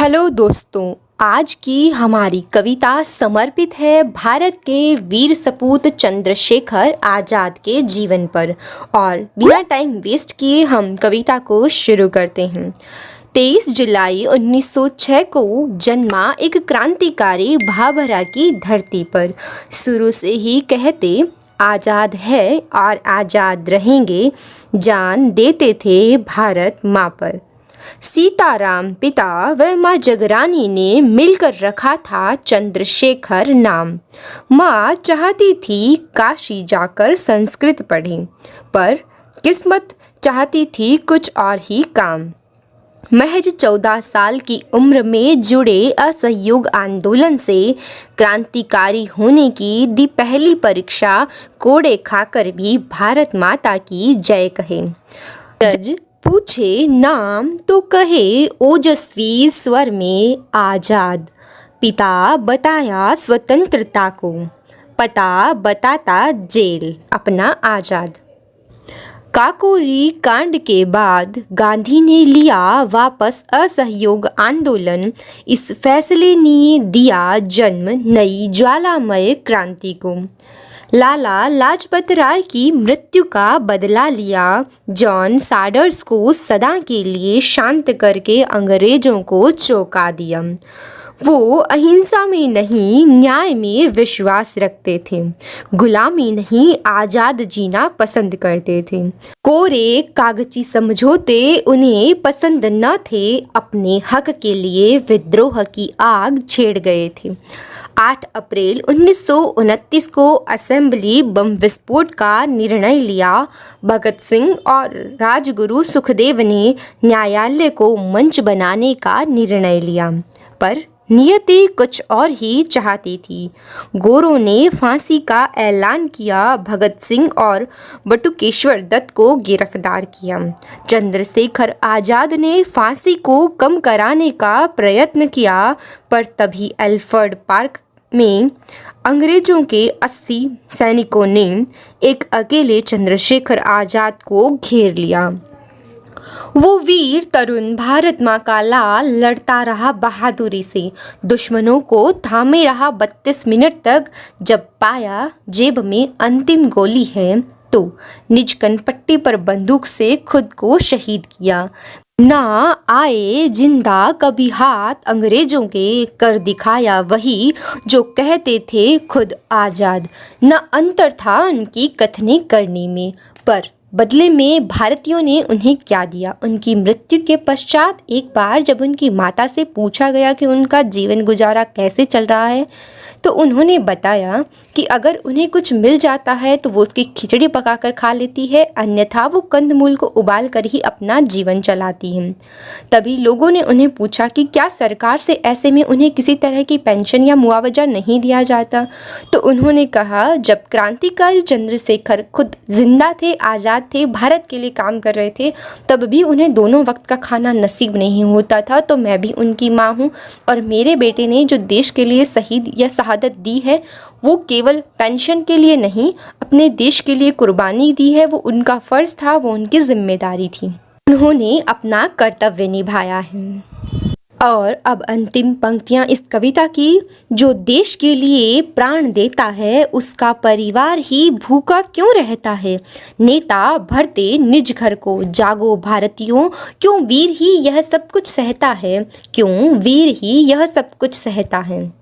Hello दोस्तों, आज की हमारी कविता समर्पित है भारत के वीर सपूत चंद्रशेखर आज़ाद के जीवन पर। और बिना टाइम वेस्ट किए हम कविता को शुरू करते हैं। 23 जुलाई 1906 को जन्मा एक क्रांतिकारी भाभरा की धरती पर। शुरू से ही कहते आज़ाद है और आज़ाद रहेंगे, जान देते थे भारत माँ पर। सीताराम पिता व माँ जगरानी ने मिलकर रखा था चंद्रशेखर नाम। माँ चाहती थी काशी जाकर संस्कृत पढ़े, पर किस्मत चाहती थी कुछ और ही काम। महज 14 साल की उम्र में जुड़े असहयोग आंदोलन से क्रांतिकारी होने की दी पहली परीक्षा, कोड़े खाकर भी भारत माता की जय कहे। जज पूछे नाम तो कहे ओजस्वी स्वर में आज़ाद। पिता बताया स्वतंत्रता को, पता बताता जेल अपना आज़ाद। काकोरी कांड के बाद गांधी ने लिया वापस असहयोग आंदोलन। इस फैसले ने दिया जन्म नई ज्वालामय क्रांति को। लाला लाजपत राय की मृत्यु का बदला लिया। जॉन साडर्स को सदा के लिए शांत करके अंग्रेजों को चौंका दिया। वो अहिंसा में नहीं, न्याय में विश्वास रखते थे। गुलामी नहीं, आज़ाद जीना पसंद करते थे। कोरे कागजी समझौते उन्हें पसंद न थे। अपने हक के लिए विद्रोह की आग छेड़ गए थे। 8 अप्रैल 1929 को असेंबली बम विस्फोट का निर्णय लिया। भगत सिंह और राजगुरु सुखदेव ने न्यायालय को मंच बनाने का निर्णय लिया, पर नियति कुछ और ही चाहती थी। गोरों ने फांसी का ऐलान किया। भगत सिंह और बटुकेश्वर दत्त को गिरफ्तार किया। चंद्रशेखर आज़ाद ने फांसी को कम कराने का प्रयत्न किया, पर तभी एल्फर्ड पार्क में अंग्रेजों के 80 सैनिकों ने एक अकेले चंद्रशेखर आज़ाद को घेर लिया। वो वीर तरुण भारत माँ का लाल लड़ता रहा बहादुरी से। दुश्मनों को थामे रहा 32 मिनट तक। जब पाया जेब में अंतिम गोली है, तो निज कनपट्टी पर बंदूक से खुद को शहीद किया। ना आए जिंदा कभी हाथ अंग्रेजों के, कर दिखाया वही जो कहते थे खुद आज़ाद। न अंतर था उनकी कथनी करने में, पर बदले में भारतीयों ने उन्हें क्या दिया। उनकी मृत्यु के पश्चात एक बार जब उनकी माता से पूछा गया कि उनका जीवन गुजारा कैसे चल रहा है, तो उन्होंने बताया कि अगर उन्हें कुछ मिल जाता है तो वो उसकी खिचड़ी पकाकर खा लेती है, अन्यथा वो कंदमूल को उबाल कर ही अपना जीवन चलाती हैं। तभी लोगों ने उन्हें पूछा कि क्या सरकार से ऐसे में उन्हें किसी तरह की पेंशन या मुआवजा नहीं दिया जाता। तो उन्होंने कहा, जब क्रांतिकारी चंद्रशेखर खुद जिंदा थे, आज़ाद थे, भारत के लिए काम कर रहे थे, तब भी उन्हें दोनों वक्त का खाना नसीब नहीं होता था। तो मैं भी उनकी माँ हूँ, और मेरे बेटे ने जो देश के लिए शहीद या शहादत दी है, वो केवल पेंशन के लिए नहीं, अपने देश के लिए कुर्बानी दी है। वो उनका फ़र्ज़ था, वो उनकी जिम्मेदारी थी। उन्होंने अपना कर्तव्य निभाया है। और अब अंतिम पंक्तियाँ इस कविता की। जो देश के लिए प्राण देता है, उसका परिवार ही भूखा क्यों रहता है। नेता भरते निज घर को, जागो भारतीयों, क्यों वीर ही यह सब कुछ सहता है, क्यों वीर ही यह सब कुछ सहता है।